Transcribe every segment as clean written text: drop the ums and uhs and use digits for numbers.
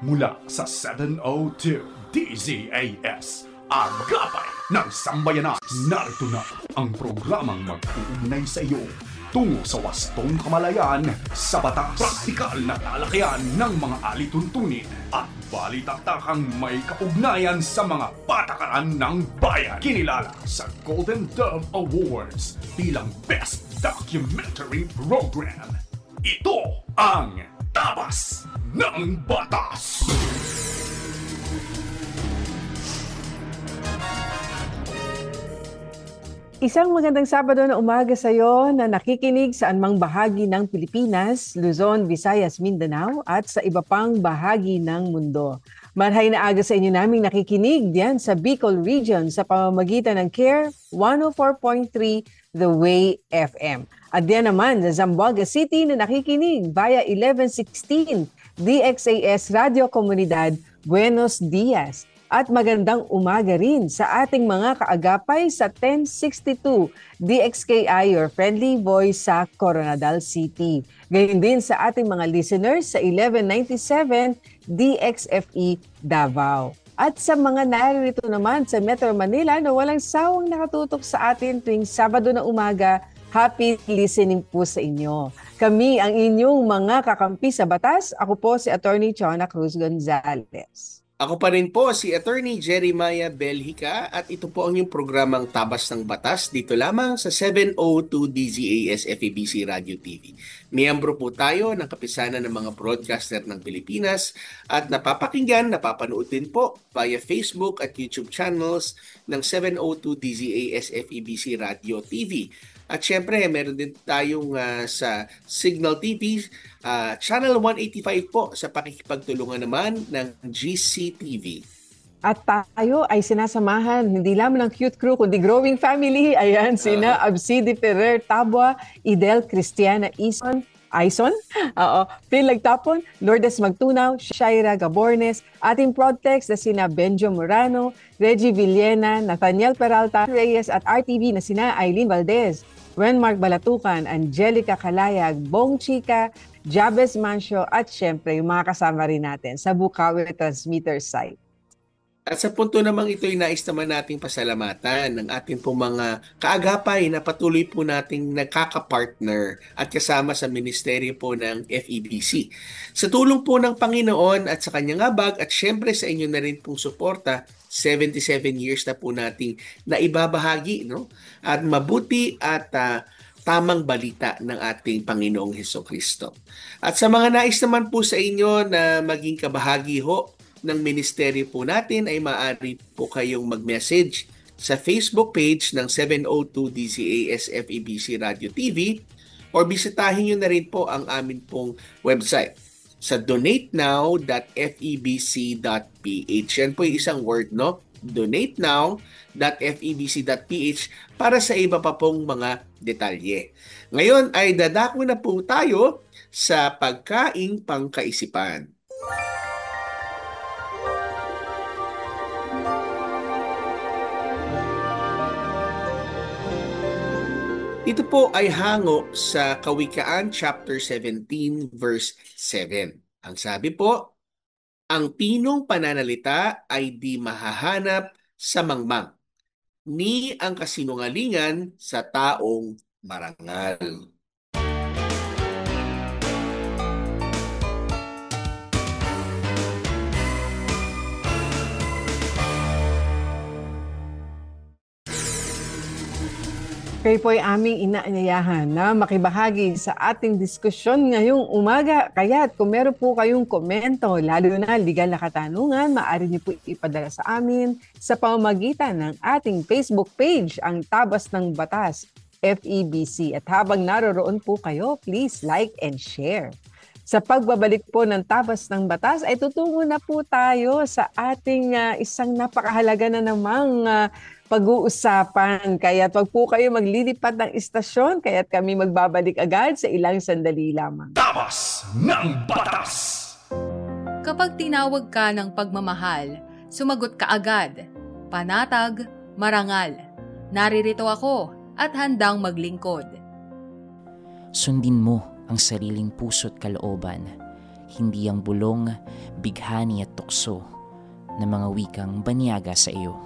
mula sa 702 DZAS, Agapay ng Sambayanan. Narito na ang programang mag-uugnay sa iyo tungo sa wastong kamalayan sa batas, praktikal na talakayan ng mga alituntunin at balitaktakang may kaugnayan sa mga patakaran ng bayan. Kinilala sa Golden Dove Awards bilang Best Documentary Program. Ito ang Tabas ng Batas! Isang magandang Sabado na umaga sa iyo na nakikinig sa anumang bahagi ng Pilipinas, Luzon, Visayas, Mindanao at sa iba pang bahagi ng mundo. Marhay na aga sa inyo naming nakikinig diyan sa Bicol Region sa pamamagitan ng CARE 104.3 The Way FM. At diyan naman sa Zamboanga City na nakikinig via 1116 DXAS Radio Comunidad Buenos Dias. At magandang umaga rin sa ating mga kaagapay sa 1062 DXKI, your friendly voice sa Coronadal City. Gayon din sa ating mga listeners sa 1197 DXFE Davao. At sa mga naririto naman sa Metro Manila na walang sawang nakatutok sa atin tuwing Sabado na umaga, happy listening po sa inyo. Kami ang inyong mga kakampi sa batas. Ako po si Attorney Chona Cruz Gonzalez. Ako pa rin po si Attorney Jeremiah Belhica at ito po ang inyong programang Tabas ng Batas dito lamang sa 702 DZAS FEBC Radio TV. Miyembro po tayo ng kapisanan ng mga broadcaster ng Pilipinas at napapakinggan, napapanood din po via Facebook at YouTube channels ng 702 DZAS FEBC Radio TV. At syempre, meron din tayong sa Signal TV, Channel 185 po sa pakikipagtulungan naman ng GCTV. At tayo ay sinasamahan hindi lamang ng cute crew kundi growing family. Ayan, sina Absidi Ferrer Tabua, Idel Cristiana Aison, Phil Lagtapon, Lourdes Magtunaw, Shaira Gabornes, ating Prodtex na sina Benjo Morano, Reggie Villena, Nathaniel Peralta Reyes at RTV na sina Aileen Valdez, Wenmark Balatukan, Angelica Calayag, Bong Chica, Jabez Mancio at syempre yung mga kasama rin natin sa Bukawi Transmitter site. At sa punto namang ito ay nais naman nating pasalamatan ng ating pong mga kaagapay na patuloy po nating nagkakapartner at kasama sa ministeryo po ng FEBC. Sa tulong po ng Panginoon at sa kanyang habag at syempre sa inyo na rin pong suporta, 77 years na po nating naibabahagi, no? At mabuti at tamang balita ng ating Panginoong Hesukristo. At sa mga nais naman po sa inyo na maging kabahagi ho ng ministeryo po natin ay maaari po kayong mag-message sa Facebook page ng 702 DZAS FEBC Radio TV or bisitahin nyo na rin po ang amin pong website sa donatenow.febc.ph. Yan po yung isang word, no? donatenow.febc.ph para sa iba pa pong mga detalye. Ngayon ay dadako na po tayo sa pagkaing pangkaisipan. Ito po ay hango sa Kawikaan chapter 17 verse 7. Ang sabi po, ang tinong pananalita ay di mahahanap sa mangmang, ni ang kasinungalingan sa taong marangal. Kayo po ay aming inaanyayahan na makibahagi sa ating diskusyon ngayong umaga. Kaya kung meron po kayong komento, lalo na legal na katanungan, maaari niyo po ipadala sa amin sa pamamagitan ng ating Facebook page, ang Tabas ng Batas, FEBC. At habang naroroon po kayo, please like and share. Sa pagbabalik po ng Tabas ng Batas, ay tutungo na po tayo sa ating isang napakahalaga na namang pag-uusapan. Kaya wag po kayo maglilipat ng istasyon, kaya't kami magbabalik agad sa ilang sandali lamang. Tabas ng Batas! Kapag tinawag ka ng pagmamahal, sumagot ka agad. Panatag, marangal. Naririto ako at handang maglingkod. Sundin mo ang sariling puso't kalooban. hindi ang bulong, bighani at tukso ng mga wikang banyaga sa iyo.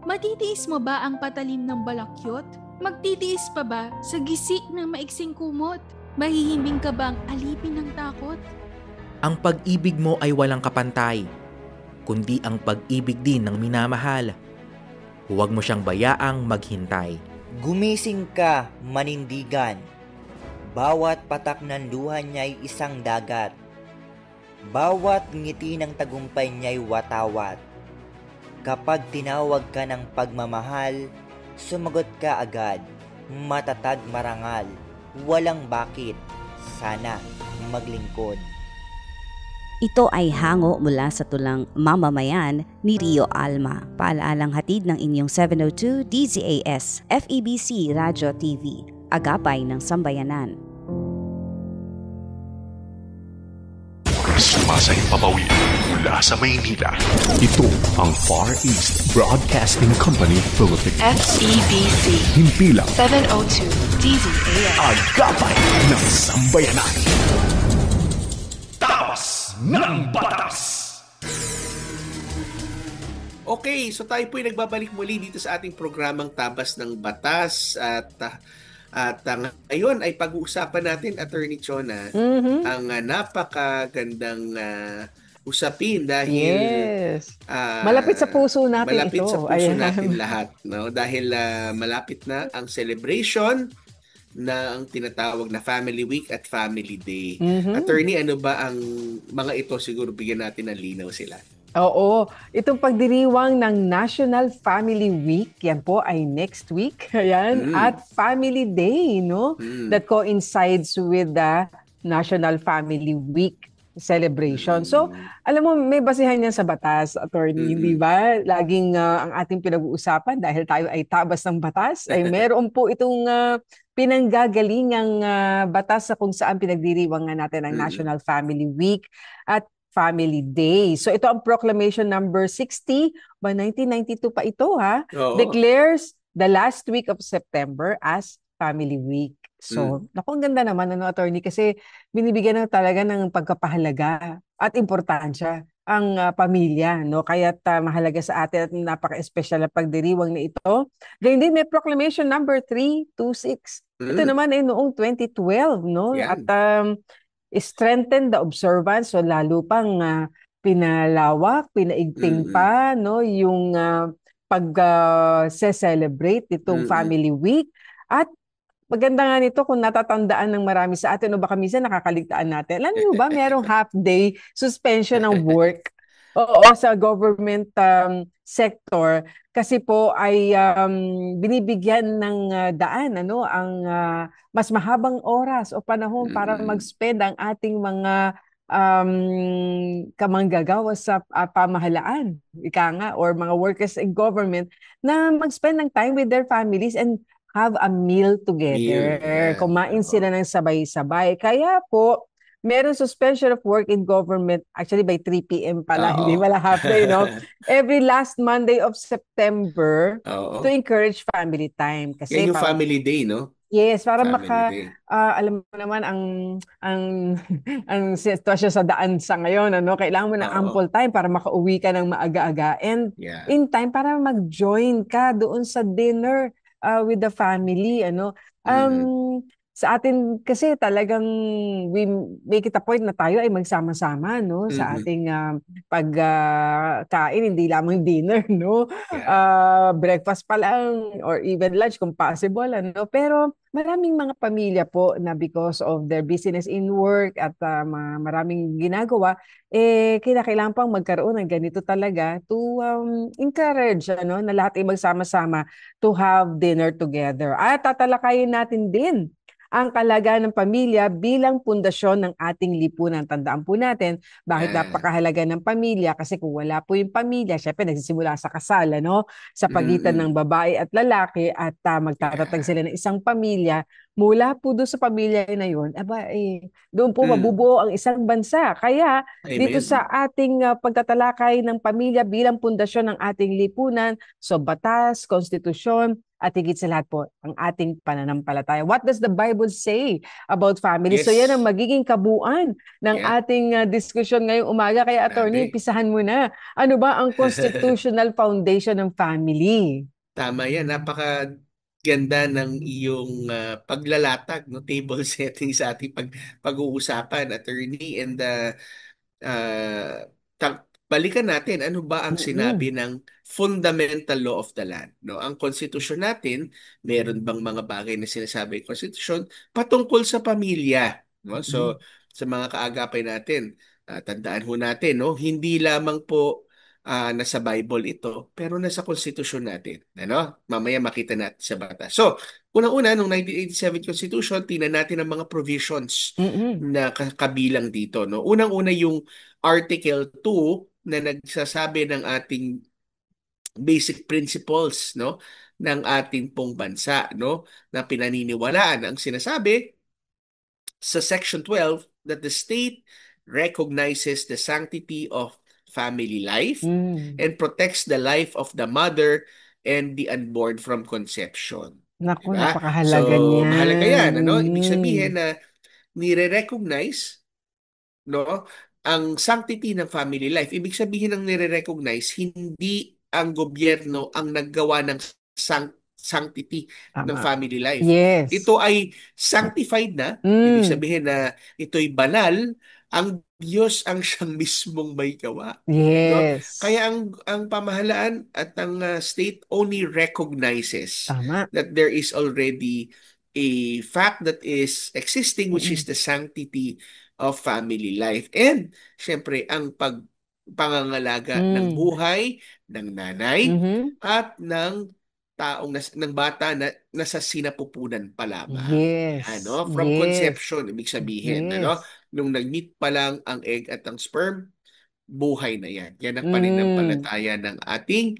Matitiis mo ba ang patalim ng balakyot? Magtitiis pa ba sa gisik ng maiksing kumot? Mahihimbing ka bang alipin ng takot? Ang pag-ibig mo ay walang kapantay, kundi ang pag-ibig din ng minamahal. Huwag mo siyang bayaang maghintay. Gumising ka, manindigan. Bawat patak ng luha niya'y isang dagat. Bawat ngiti ng tagumpay niya'y watawat. Kapag tinawag ka ng pagmamahal, sumagot ka agad. Matatag marangal. Walang bakit. Sana maglingkod. Ito ay hango mula sa tulang Mamamayan ni Rio Alma. Paalalang hatid ng inyong 702 DZAS FEBC Radio TV, agapay ng sambayanan. Sumasayang papawid mula sa Maynila. Ito ang Far East Broadcasting Company Philippines. FEBC. Himpilang 702 DZAS. Agapay ng sambayanan. Tabas ng batas. Okay, so tayo po ay nagbabalik muli dito sa ating programang Tabas ng Batas at ngayon ay pag-uusapan natin, Attorney Chona, ang napakagandang usapin dahil malapit sa puso natin malapit ito. Sa puso natin lahat, no? Dahil malapit na ang celebration na ang tinatawag na Family Week at Family Day. Attorney, ano ba ang mga ito? Siguro bigyan natin ng linaw sila. Oo, itong pagdiriwang ng National Family Week, yan po ay next week, ayan, at Family Day, no? That coincides with the National Family Week celebration. So, alam mo, may basihan yan sa batas, Attorney, di ba? Laging ang ating pinag-uusapan dahil tayo ay tabas ng batas, ay meron po itong pinanggagalingang batas sa kung saan pinagdiriwang natin ang National Family Week at Family Day. So ito ang Proclamation number 60 by 1992 pa ito declares the last week of September as Family Week. So, naku, ang ganda naman, Attorney, kasi binibigyan na talaga ng pagkapahalaga at importansya ang pamilya, no? Kaya't mahalaga sa atin at napaka-espesyal na pagdiriwang na ito. Ganyan din may Proclamation number 326. Ito naman ay noong 2012, no? Yan. At strengthen the observance, so lalo pang pinalawak, pinaigting pa, no, yung pag-celebrate itong Family Week. At maganda nga nito kung natatandaan ng marami sa atin o baka minsan nakakaligtaan natin. Alam niyo ba, merong half-day suspension ng work sa government sector kasi po ay binibigyan ng daan ang mas mahabang oras o panahon para mag-spend ang ating mga kamanggagawa sa pamahalaan, ika nga, or mga workers in government na mag-spend ng time with their families and have a meal together. Kumain sila ng sabay-sabay. Kaya po, meron suspension of work in government, actually by 3 p.m. pala, hindi pala half day, no? Every last Monday of September to encourage family time. Kasi yan yung Family Day, no? Yes, para Family Day. alam mo naman ang sitwasyon sa daan sa ngayon, kailangan mo ng ample time para makauwi ka ng maaga-aga and in time para mag-join ka doon sa dinner with the family, sa atin kasi talagang we make it a point na tayo ay magsama-sama, no, sa ating pagkain, hindi lamang dinner, no, breakfast pa lang or even lunch kung possible, pero maraming mga pamilya po na because of their busyness in work at maraming ginagawa, kinakailangan pang magkaroon ng ganito talaga to encourage na lahat ay magsama-sama to have dinner together. At tatalakayin natin din ang kalagayan ng pamilya bilang pundasyon ng ating lipunan. Tandaan po natin bakit napakahalaga ng pamilya, kasi kung wala po yung pamilya, syempre nagsisimula sa kasal, sa pagitan ng babae at lalaki, at magtatatag sila ng isang pamilya. Mula po doon sa pamilya na yun, doon po mabubuo ang isang bansa. Kaya dito sa ating pagtatalakay ng pamilya bilang pundasyon ng ating lipunan, so batas, konstitusyon, at higit sa lahat po, ang ating pananampalataya. What does the Bible say about family? So Yes. yan ang magiging kabuuan ng Yeah. ating diskusyon ngayong umaga. Kaya attorney, Grabe. pisahan mo na. Ano ba ang constitutional foundation ng family? Tama yan. Napakaganda ng iyong paglalatag, no? Table setting sa ating pag-uusapan, attorney. And balikan natin, ano ba ang sinabi ng fundamental law of the land? No? Ang konstitusyon natin, meron bang mga bagay na sinasabi ng konstitusyon patungkol sa pamilya? No? So, sa mga kaagapay natin, tandaan ho natin, no? Hindi lamang po nasa Bible ito, pero nasa konstitusyon natin. Ano? Mamaya makita natin sa batas. So, unang-una, noong 1987 Constitution, tingnan natin ang mga provisions na kabilang dito. No? Unang-una yung Article 2 na nagsasabi ng ating basic principles, no, ng ating pong bansa, no, na pinaniniwalaan. Ang sinasabi sa Section 12 that the state recognizes the sanctity of family life and protects the life of the mother and the unborn from conception. Naku, Diba? napakahalaga So, niyan. mahalaga yan. Ano? Ibig sabihin na nire-recognize, no, ang sanctity ng family life. Ibig sabihin ng nire-recognize, hindi ang gobyerno ang naggawa ng sanctity ng family life. Yes. Ito ay sanctified na. Ibig sabihin na ito'y banal. Ang Diyos ang siyang mismong may gawa. Yes. No? Kaya ang pamahalaan at ang state only recognizes that there is already a fact that is existing, which is the sanctity of family life. And syempre ang pangangalaga ng buhay ng nanay at ng ng bata na nasa sinapupunan pa lamang. Yes. Ano? From conception, ibig sabihin, Yes. ano? Nung nag-meet pa lang ang egg at ang sperm, buhay na yan. Yan ang pananampalataya ng ating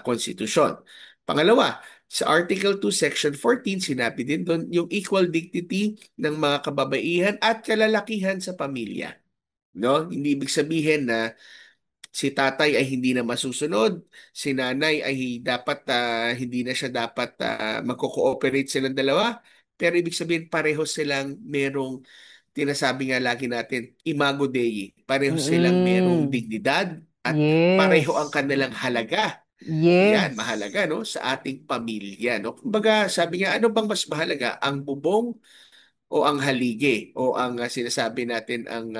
konstitusyon. Pangalawa, sa Article 2, Section 14, sinabi din doon yung equal dignity ng mga kababaihan at kalalakihan sa pamilya. No? Hindi ibig sabihin na si tatay ay hindi na masusunod, si nanay ay dapat hindi na siya dapat magko-cooperate silang dalawa, pero ibig sabihin pareho silang merong tinasabi nga lagi natin, imago Dei. Pareho silang merong dignidad at pareho ang kanilang halaga. Yan, mahalaga, no, sa ating pamilya, no. Kumbaga, sabi nga, ano bang mas mahalaga, ang bubong o ang haligi o ang sinasabi natin ang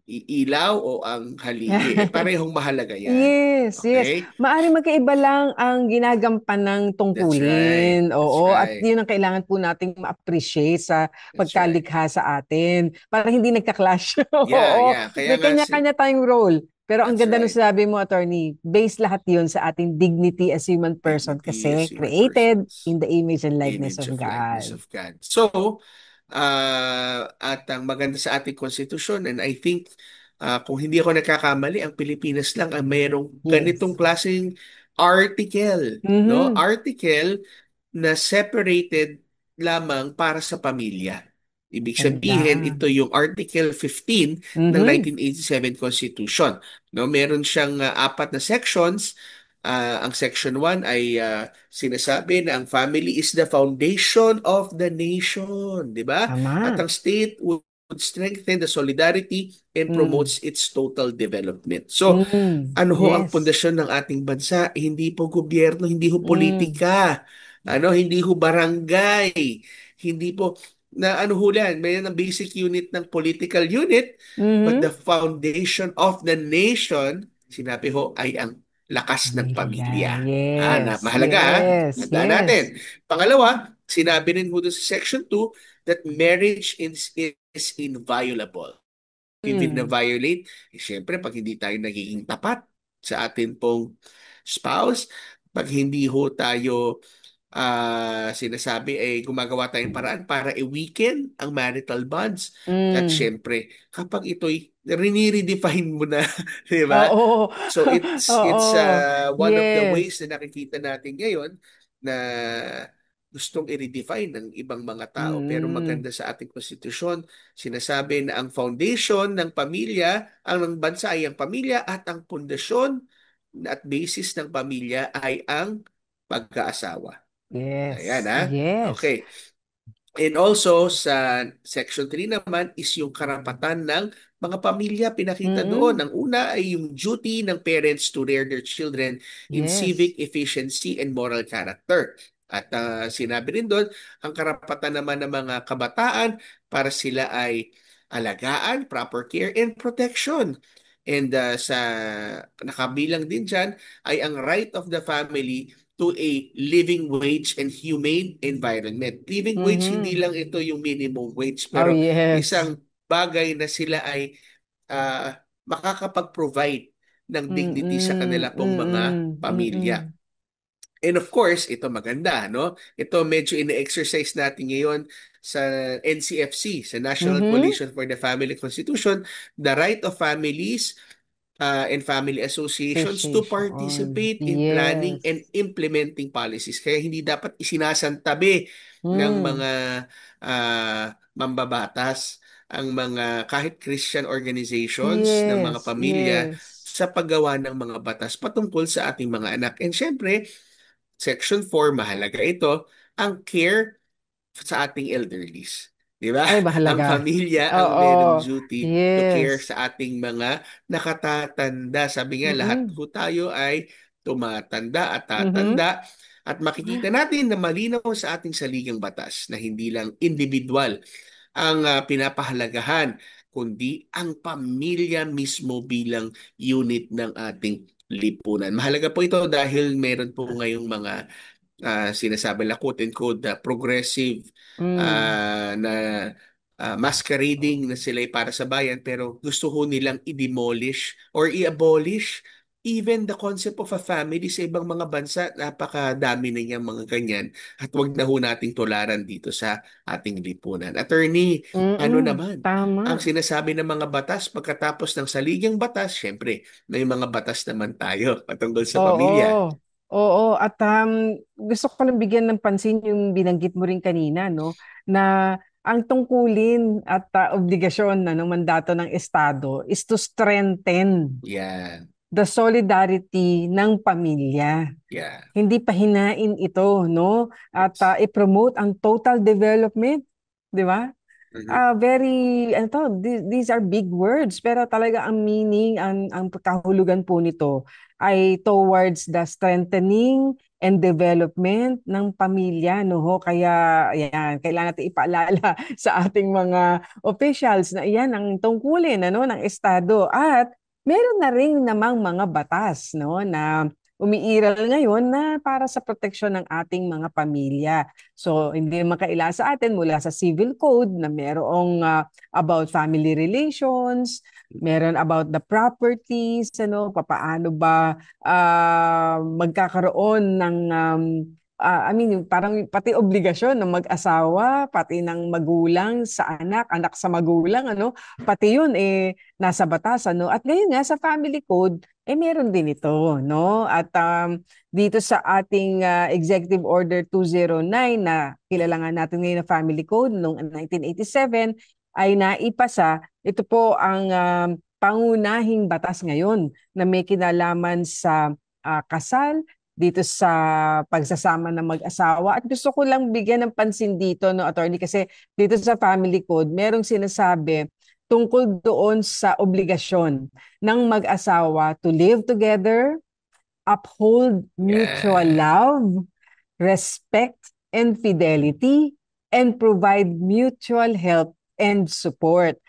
ilaw o ang haligi? Parehong mahalaga yan. Yes, okay? yes. Maaaring magkaiba lang ang ginagampan ng tungkulin. Oo, at yun ang kailangan po nating ma-appreciate sa pagkalikha sa atin para hindi nagka-clash. Oo, Kaya may kanya-kanya tayong role. Pero ang ganda nung sabi mo, attorney, based lahat yun sa ating dignity as human person kasi created in the image and likeness of God. So, at ang maganda sa ating konstitusyon, and I think kung hindi ako nagkakamali, ang Pilipinas lang ang mayroong ganitong klaseng article, no? Article na separated lamang para sa pamilya. Ibig sabihin, ito yung Article 15 ng 1987 Constitution. No, meron siyang 4 na sections. Ang Section 1 ay sinasabi na ang family is the foundation of the nation, di ba? At ang state would strengthen the solidarity and promotes its total development. So, ano ho ang pundasyon ng ating bansa? Hindi po gobyerno, hindi ho politika, hindi ho barangay, hindi po na ano hulan, may ng basic unit ng political unit, but the foundation of the nation, sinabi ho, ay ang lakas ng pamilya. Mahalaga, tandaan natin. Pangalawa, sinabi rin ho doon sa Section 2 that marriage is inviolable. If it na-violate, siyempre, pag hindi tayo nagiging tapat sa atin pong spouse, pag hindi ho tayo sinasabi ay gumagawa tayong paraan para i-weaken ang marital bonds. At syempre, kapag ito'y rini-redefine mo na, di ba? So it's one of the ways na nakikita natin ngayon na gustong i-redefine ng ibang mga tao. Pero maganda sa ating konstitusyon, sinasabi na ang foundation ng pamilya, ang bansa ay ang pamilya at ang pundasyon at basis ng pamilya ay ang pagkaasawa. Ayan, Yes. ha? Yes. Okay. And also, sa Section 3 naman is yung karapatan ng mga pamilya. Pinakita doon. Mm-mm. Ang una ay yung duty ng parents to rear their children in Yes. civic efficiency and moral character. At sinabi rin doon, ang karapatan naman ng mga kabataan para sila ay alagaan, proper care, and protection. And sa nakabilang din dyan ay ang right of the family to a living wage and humane environment. Living wage, hindi Mm-hmm. lang ito yung minimum wage, Oh, pero yes. isang bagay na sila ay makakapag-provide ng dignity sa Mm-mm. kanila pong mga Mm-mm. pamilya. Mm-mm. And of course, ito maganda, no? Ito medyo ine-exercise natin ngayon sa NCFC, sa National Mm-hmm. Coalition for the Family Constitution, the right of families and family associations to Appreciation. participate in planning Yes. and implementing policies. Kaya hindi dapat isinasantabi ng Mm. mga mambabatas ang mga kahit Christian organizations ng mga Yes. pamilya Yes. sa paggawa ng mga batas patungkol sa ating mga anak. And syempre, Section 4, mahalaga ito, ang care sa ating elderlies. Di ba? Ay, Ang mahalaga. pamilya ang merong Oo. duty to care Yes. sa ating mga nakatatanda. Sabi nga, lahat Mm-mm. po tayo ay tumatanda at Mm-hmm. tatanda. At makikita natin na malinaw sa ating saligang batas na hindi lang individual ang pinapahalagahan, kundi ang pamilya mismo bilang unit ng ating lipunan. Mahalaga po ito dahil meron po ngayong mga sinasabi na quote and quote progressive Mm. na masquerading na sila ay para sa bayan pero gusto ho nilang i-demolish or i-abolish even the concept of a family sa ibang mga bansa. Napakadami na niyang mga ganyan at wag na ho nating tularan dito sa ating lipunan. Attorney, ano Mm-mm. naman ang Tama. sinasabi ng mga batas pagkatapos ng saligang batas? Syempre, may mga batas naman tayo patungkol sa pamilya. Oo. Oo. At gusto ko lang bigyan ng pansin yung binanggit mo rin kanina, no? Na ang tungkulin at obligasyon na ng mandato ng Estado is to strengthen Yan. the solidarity ng pamilya. Yeah. Hindi pahinain ito, no? At i-promote ang total development, di ba? Very, ano to, these are big words, pero talaga ang meaning, ang kahulugan po nito ay towards the strengthening and development ng pamilya, no ho? Kaya, yan, kailangan natin ipaalala sa ating mga officials na iyan ang tungkulin, ano, ng Estado. At meron na rin namang mga batas, no, na umiiral ngayon na para sa proteksyon ng ating mga pamilya. So, hindi naman kaila sa atin mula sa civil code na merong about family relations, meron about the properties, ano, papaano ba magkakaroon ng I mean, parang pati obligasyon ng mag-asawa, pati ng magulang sa anak, anak sa magulang, ano, pati yun nasa batas, ano. At ngayon nga sa family code, meron din ito, no? At dito sa ating Executive Order 209 na kilala nga natin ngayon na Family Code noong 1987 ay naipasa. Ito po ang pangunahing batas ngayon na may kinalaman sa kasal, dito sa pagsasama ng mag-asawa. At gusto ko lang bigyan ng pansin dito, no, attorney, kasi dito sa Family Code, merong sinasabi tungkol doon sa obligasyon ng mag-asawa to live together, uphold mutual love, respect and fidelity, and provide mutual help and support.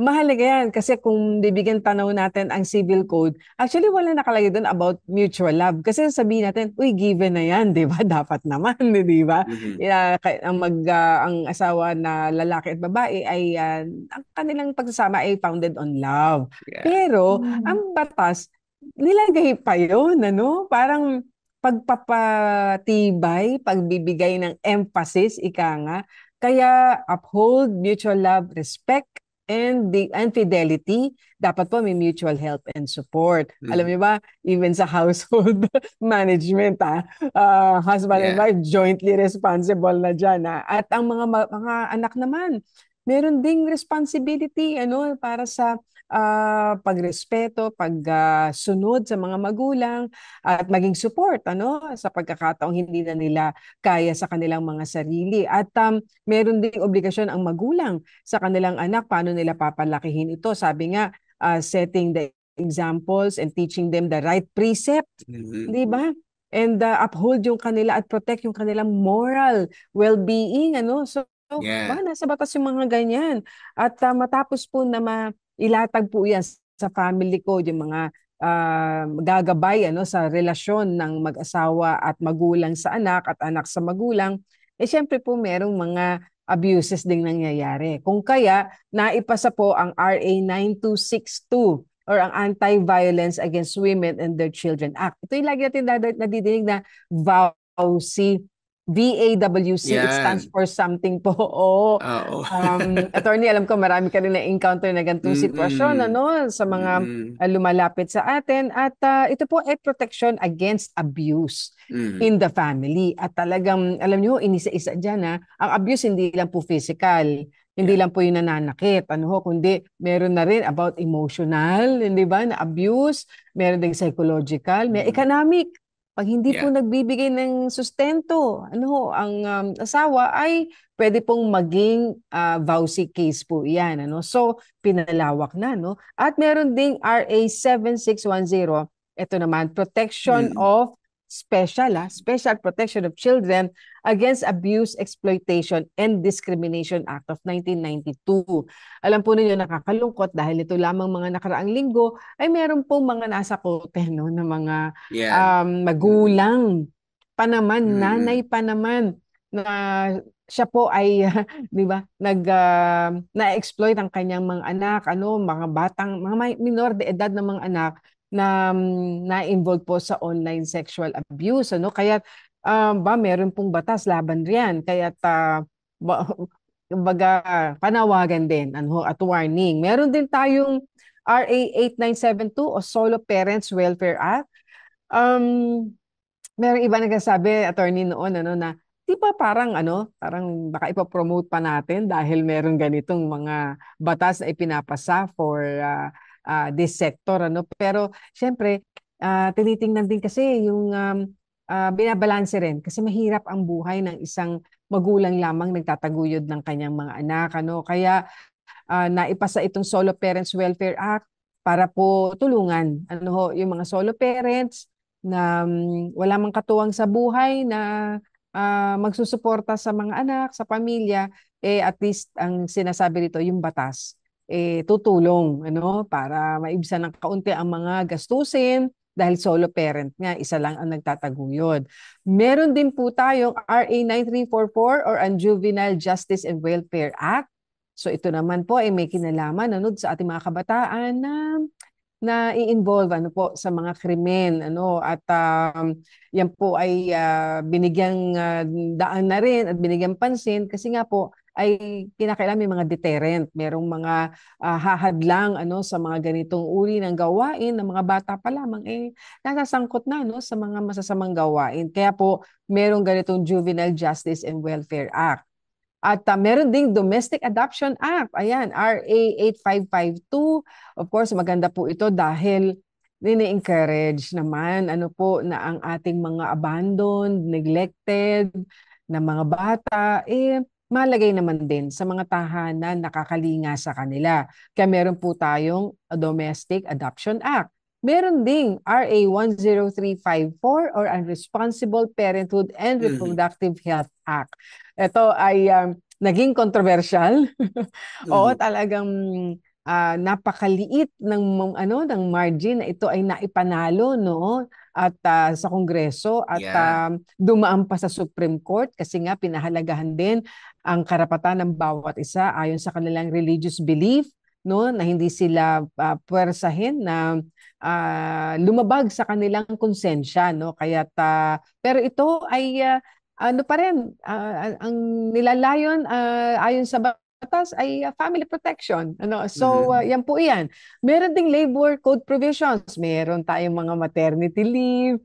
Mahalaga yan kasi kung bibigyan tanaw natin ang civil code, actually wala nakalagay doon about mutual love. Kasi sabihin natin, uy, given na yan, di ba? Dapat naman, di ba? Ang asawa na lalaki at babae ay ang kanilang pagsasama ay founded on love. Yeah. Pero ang batas, nilagay pa yun, ano? Parang pagpapatibay, pagbibigay ng emphasis, ika nga. Kaya uphold mutual love, respect, and fidelity, dapat po may mutual help and support. Alam niyo ba, even sa household management, husband and wife jointly responsible na dyan. At ang mga anak naman, meron ding responsibility para sa pagrespeto, pagsunod sa mga magulang at maging support sa pagkakataong hindi na nila kaya sa kanilang mga sarili. At meron ding obligasyon ang magulang sa kanilang anak, paano nila papalakihin ito. Sabi nga, setting the examples and teaching them the right precept, di ba? And uphold yung kanila at protect yung kanilang moral well-being. So, nasa batas yung mga ganyan. At matapos po na ilatag po yan sa family code, yung mga gagabay sa relasyon ng mag-asawa at magulang sa anak at anak sa magulang, syempre po merong mga abuses ding nangyayari. Kung kaya, naipasa po ang RA 9262 or ang Anti-Violence Against Women and Their Children Act. Ito yung lagi natin nadidinig na VAWC. VAWC, it stands for something po. Attorney, alam ko marami ka rin na-encounter na ganitong sitwasyon sa mga lumalapit sa atin. At ito po ay protection against abuse in the family. At talagang, alam nyo, inisa-isa dyan ang abuse hindi lang po physical, hindi lang po yung nananakit, kundi meron na rin about emotional, hindi ba, na abuse, meron ding psychological, may economic. Pag hindi po nagbibigay ng sustento, ang asawa ay pwede pong maging VAWC case po yan. So, pinalawak na. At meron ding RA 7610, ito naman, protection of Special Protection of Children Against Abuse, Exploitation, and Discrimination Act of 1992. Alam po ninyo, nakakalungkot dahil ito lamang mga nakaraang linggo ay meron pong mga nasa kote ng mga magulang pa naman, nanay pa naman, na siya po ay di ba na-exploit ang kanyang mga anak, mga batang, mga minor de edad na mga anak na na-involve po sa online sexual abuse. Kaya meron pong batas laban riyan. Kaya panawagan din at warning. Meron din tayong RA 8972 o Solo Parents Welfare Act. Meron iba nagsasabi, attorney, noon na di ba parang baka ipapromote pa natin dahil meron ganitong mga batas na ipinapasa for this sector. Pero syempre, tinitingnan din kasi yung binabalanse rin kasi mahirap ang buhay ng isang magulang lamang nagtataguyod ng kanyang mga anak. Kaya naipasa itong Solo Parents Welfare Act para po tulungan yung mga solo parents na wala mang katuwang sa buhay na magsusuporta sa mga anak, sa pamilya, at least ang sinasabi dito, yung batas tutulong para maibsan ng kaunti ang mga gastusin dahil solo parent nga, isa lang ang nagtataguyod. Meron din po tayong RA 9344 or ang Juvenile Justice and Welfare Act. So ito naman po ay may kinalaman sa ating mga kabataan na i-involve sa mga krimen at yan po ay binigyang daan na rin at binigyang pansin kasi nga po ay kinakailangan may mga deterrent, merong mga hahadlang sa mga ganitong uri ng gawain ng mga bata pa lamang nasasangkot na sa mga masasamang gawain. Kaya po merong ganitong Juvenile Justice and Welfare Act. At meron ding Domestic Adoption Act. Ayan, RA 8552. Of course, maganda po ito dahil ini-encourage naman na ang ating mga abandoned, neglected na mga bata malagay naman din sa mga tahanan nakakalinga sa kanila. Kaya meron po tayong Domestic Adoption Act. Meron ding RA 10354 or ang Responsible Parenthood and Reproductive Health Act. Ito ay naging controversial. Oo, talagang napakaliit ng margin na ito ay naipanalo at sa Kongreso at dumaan pa sa Supreme Court kasi nga pinahalagahan din ang karapatan ng bawat isa ayon sa kanilang religious belief na hindi sila puwersahin na lumabag sa kanilang konsensya kaya pero ito ay pa rin ang nilalayon ayon sa batas ay family protection. So, yan po yan. Meron ding labor code provisions. Meron tayong mga maternity leave,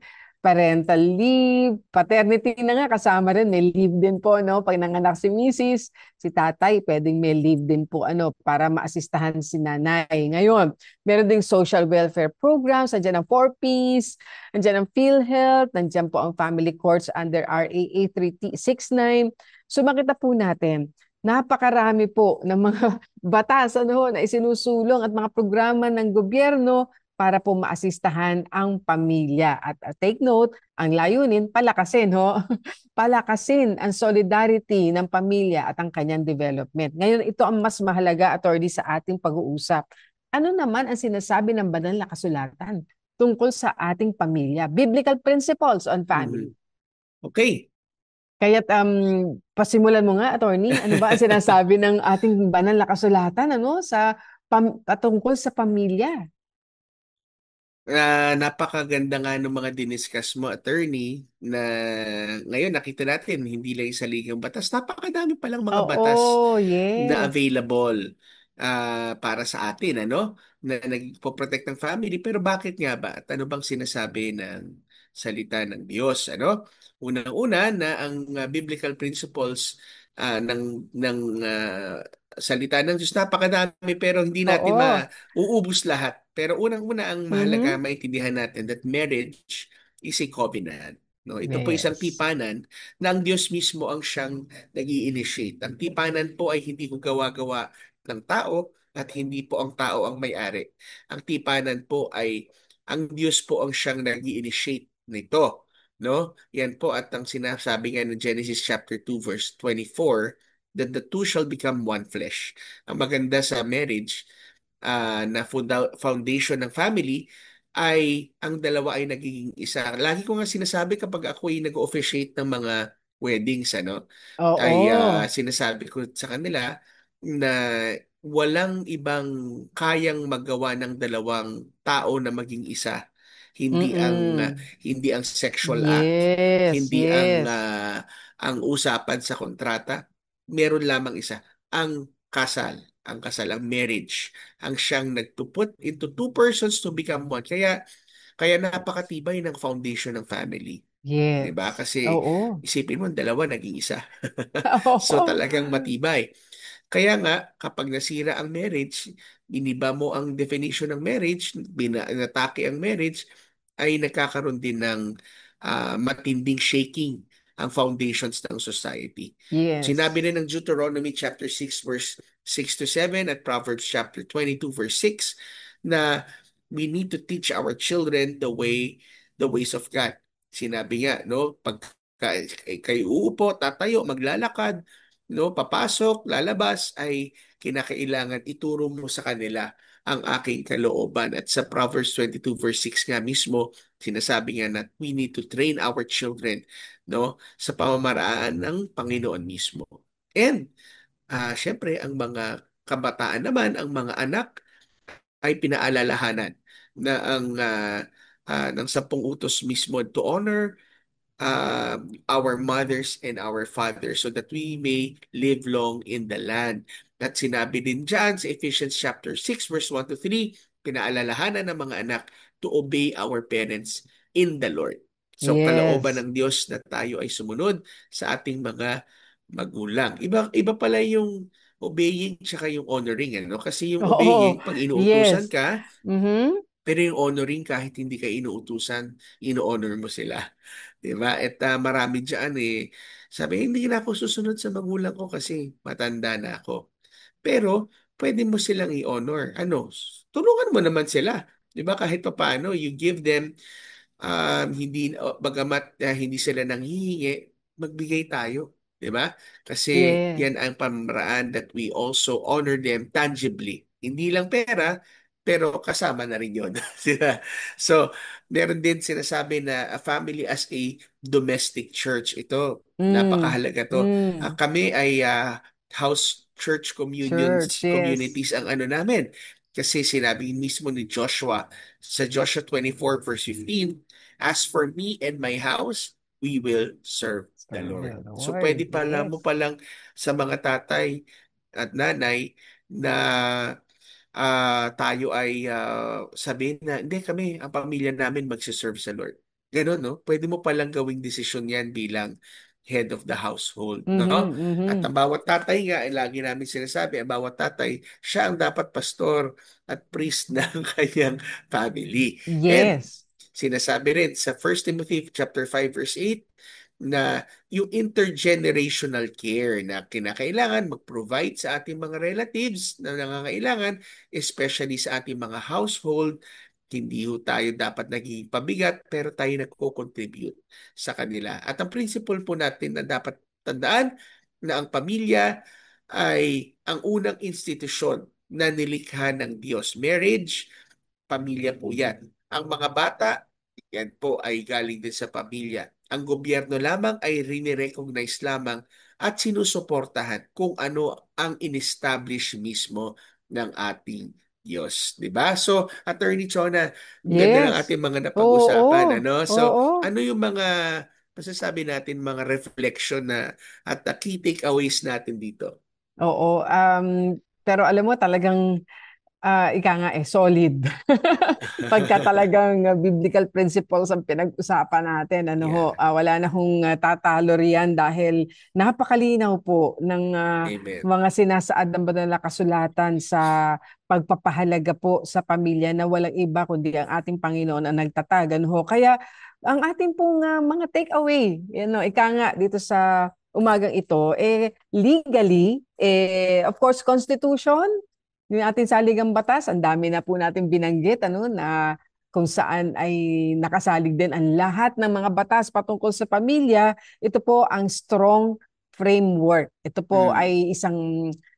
parental leave, paternity na nga kasama rin, may leave din po, no? Pag nanganak si misis, si tatay, pwedeng may leave din po, para maasistahan si nanay. Ngayon, meron ding social welfare programs, nandiyan ang 4Ps, nandiyan ang PhilHealth, nandiyan po ang family courts under RA 8369. So makita po natin, napakarami po ng mga batas na isinusulong at mga programa ng gobyerno para po maasistahan ang pamilya. At take note, ang layunin, palakasin, palakasin ang solidarity ng pamilya at ang kanyang development. Ngayon, ito ang mas mahalaga, attorney, sa ating pag-uusap. Ano naman ang sinasabi ng banal na kasulatan tungkol sa ating pamilya? Biblical principles on family. Okay. Kaya't pasimulan mo nga, attorney, ano ba ang sinasabi ng ating banal na kasulatan sa patungkol sa pamilya? Napakaganda nga ng mga diniscuss mo, attorney, na ngayon nakita natin, hindi lang yung saligang batas, napakadami palang mga batas na yes. available para sa atin, na nagpo-protect ng family. Pero bakit nga ba? At ano bang sinasabi ng salita ng Diyos? Unang-una na ang biblical principles ng salita ng Diyos, napakadami pero hindi natin mauubos lahat. Pero unang-una ang mahalaga maintindihan natin that marriage is a covenant. No, ito po isang Yes. tipanan na ang Diyos mismo ang siyang nag-i-initiate. Ang tipanan po ay hindi ko gawa-gawa ng tao at hindi po ang tao ang may-ari. Ang tipanan po ay ang Diyos po ang siyang nag-i-initiate nito. No? Yan po at ang sinasabi nga ng Genesis chapter 2 verse 24 that the two shall become one flesh. Ang maganda sa marriage na foundation ng family ay ang dalawa ay nagiging isa. Lagi ko nga sinasabi kapag ako ay nag-officiate ng mga weddings, ay sinasabi ko sa kanila na walang ibang kayang magawa ng dalawang tao na maging isa. Hindi ang sexual act, hindi ang usapan sa kontrata. Meron lamang isa, ang kasal, ang marriage, ang siyang nagtupot into two persons to become one. Kaya napakatibay ng foundation ng family. Yes. 'Di ba? Kasi isipin mo, dalawa naging isa. So talagang matibay. Kaya nga, kapag nasira ang marriage, iniba mo ang definition ng marriage, inatake ang marriage, ay nagkakaroon din ng matinding shaking ang foundations ng society. Yes. Sinabi rin ng Deuteronomy chapter 6 verse 6 to 7 at Proverbs chapter 22 verse 6 na we need to teach our children the ways of God. Sinabi nga, pag kayo uupo, tatayo, maglalakad, papasok, lalabas, ay kinakailangan ituro mo sa kanila ang aking kalooban. At sa Proverbs 22 verse 6 nga mismo, sinasabi nga na we need to train our children sa pamamaraan ng Panginoon mismo. And syempre, ang mga kabataan naman, ang mga anak, ay pinaalalahanan na ang ng 10 utos mismo to honor our mothers and our fathers so that we may live long in the land. At sinabi din dyan sa Ephesians chapter 6 verse 1 to 3, pinaalalahanan ng mga anak to obey our parents in the Lord. So kalooban ng Diyos na tayo ay sumunod sa ating mga magulang. Iba pala yung obeying tsaka yung honoring. Kasi yung obeying, pag inuutusan ka, pero yung honoring, kahit hindi ka inuutusan, ino-honor mo sila. Diba? At marami dyan sabi, hindi na ako susunod sa magulang ko kasi matanda na ako. Pero pwede mo silang i-honor. Tulungan mo naman sila. Diba? Kahit pa paano, you give them, bagamat hindi sila nanghihingi, magbigay tayo. Diba? Kasi yan ang pamaraan that we also honor them tangibly. Hindi lang pera, pero kasama na rin yun. So, meron din sinasabi na a family as a domestic church. Ito, napakahalaga to. Kami ay house church communities ang namin. Kasi sinabi mismo ni Joshua sa Joshua 24 verse 15, as for me and my house, we will serve the Lord. So pwede pala mo palang sa mga tatay at nanay na tayo ay sabihin na, hindi kami, ang pamilya namin magsiserve sa Lord. Ganon, no? Pwede mo palang gawing desisyon yan bilang head of the household, no? Mhm, At mhm. ang bawat tatay nga, lagi namin sinasabi, ang bawat tatay, siya ang dapat pastor at priest ng kanyang family. And Yes. sinasabi rin sa 1 Timothy chapter 5 verse 8 na yung intergenerational care na kinakailangan mag-provide sa ating mga relatives na nangangailangan, especially sa ating mga household. Hindi ho tayo dapat naging pabigat, pero tayo nagko-contribute sa kanila. At ang principle po natin na dapat tandaan na ang pamilya ay ang unang institusyon na nilikha ng Diyos. Marriage, pamilya po yan. Ang mga bata, yan po ay galing din sa pamilya. Ang gobyerno lamang ay rinirecognize lamang at sinusuportahan kung ano ang in-establish mismo ng ating Diyos, 'di ba? So, Attorney Chona, ang ganda ng Yes. ating mga napag-usapan, Oo. ano? So, Oo. ano yung mga masasabi natin, mga reflection na at key takeaways natin dito? Oo. Pero alam mo talagang ika nga solid. Pagka talagang biblical principles ang pinag-usapan natin, ano ho, Yeah. wala na hong tatalo riyan dahil napakalinaw po ng Amen. mga sinasaad ng banal na kasulatan sa pagpapahalaga po sa pamilya na walang iba kundi ang ating Panginoon ang nagtatag. Ano ho. Kaya ang ating pong mga takeaway, ika nga dito sa umagang ito, legally, of course, Constitution, yung ating saligang batas, ang dami na po natin binanggit na kung saan ay nakasalig din ang lahat ng mga batas patungkol sa pamilya. Ito po ang strong framework. Ito po Mm. ay isang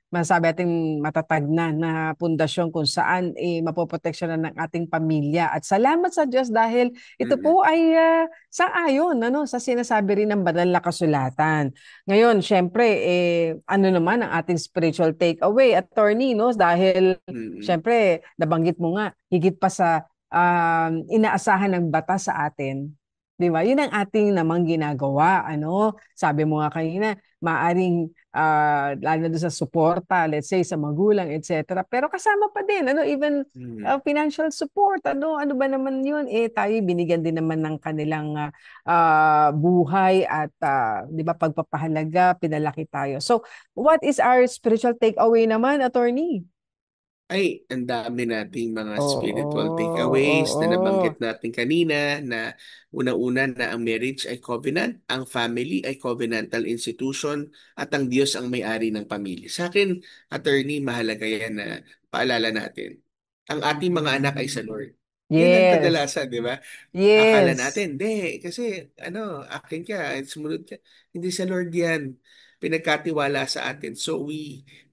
masasabi ating matatag na pundasyon kung saan mapoproteksyonan ng ating pamilya. At salamat sa Diyos dahil ito Mm-mm. po ay sang-ayon sa sinasabi rin ng banal na kasulatan. Ngayon, syempre, ano naman ang ating spiritual takeaway, attorney, no? Dahil, Mm-mm. syempre, nabanggit mo nga, higit pa sa inaasahan ng batas sa atin. Di ba? Yun ang ating namang ginagawa. Sabi mo nga kanina, maaring lalo na doon sa suporta, let's say, sa magulang, etc. Pero kasama pa din, even Mm. financial support, ano ba naman yun? Tayo binigyan din naman ng kanilang buhay at 'di ba pagpapahalaga, pinalaki tayo. So, what is our spiritual takeaway naman, attorney? Ay, ang dami nating mga spiritual Oo, takeaways na oo. nabanggit natin kanina na una-una na ang marriage ay covenant, ang family ay covenantal institution, at ang Diyos ang may-ari ng pamilya. Sa akin, attorney, mahalaga yan na paalala natin. Ang ating mga anak ay sa Lord. Yun ang Yes. kadalasan, di ba? Akala Yes. natin, hindi, kasi akin ka, sumunod ka. Hindi sa Lord yan. Pinagkatiwala sa atin. So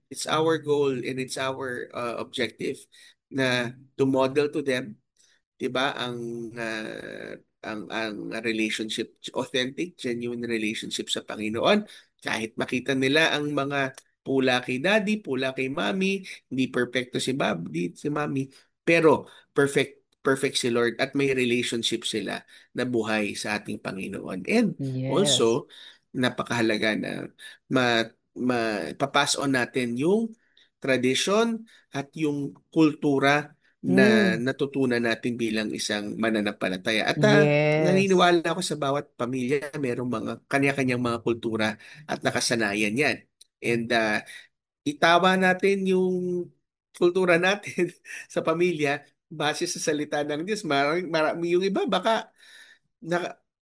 it's our goal and it's our objective na to model to them, 'di ba, ang relationship, authentic, genuine relationship sa Panginoon. Kahit makita nila ang mga pula kay daddy, pula kay mommy, hindi perfecto si Bob, si mommy, pero perfect si Lord at may relationship sila na buhay sa ating Panginoon. And Yes. also, napakahalaga na papass on natin yung tradisyon at yung kultura na Mm. natutunan natin bilang isang mananampalataya. At Yes. naniniwala ako sa bawat pamilya merong mga kanya-kanyang mga kultura at nakasanayan yan. And itawa natin yung kultura natin sa pamilya base sa salita ng Diyos. Marami yung iba, baka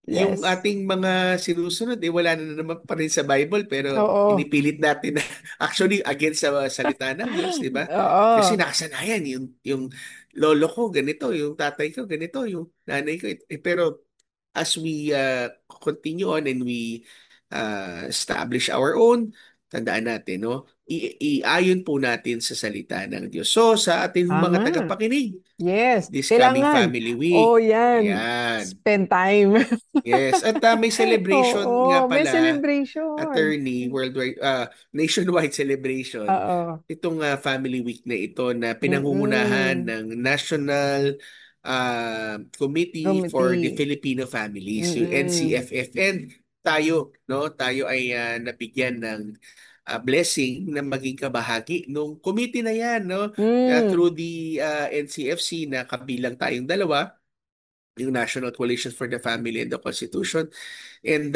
yung Yes. ating mga sinusunod, wala na naman pa rin sa Bible, pero Oo. pinipilit natin na actually against sa salita ng Diyos, di ba? Kasi Oo. nakasanayan, yung lolo ko ganito, yung tatay ko ganito, yung nanay ko. Pero as we continue on and we establish our own, tandaan natin, no? Iayon po natin sa salita ng Diyos. So, sa ating mga Tama. tagapakinig, Yes. this coming Kailangan. Family Oh, Week, yan. ayan. Spend time. Yes, at may celebration nga Oo, may pala, celebration. attorney, worldwide, nationwide celebration. Oo. Itong Family Week na ito na pinangungunahan Mm-mm. ng National Committee for the Committee. Filipino Families, yung Mm-mm. NCFF. And tayo, no, tayo ay nabigyan ng blessing na maging kabahagi nung committee na yan, no, Mm. through the NCFC na kabilang tayong dalawa. yung National Coalition for the Family and the Constitution. And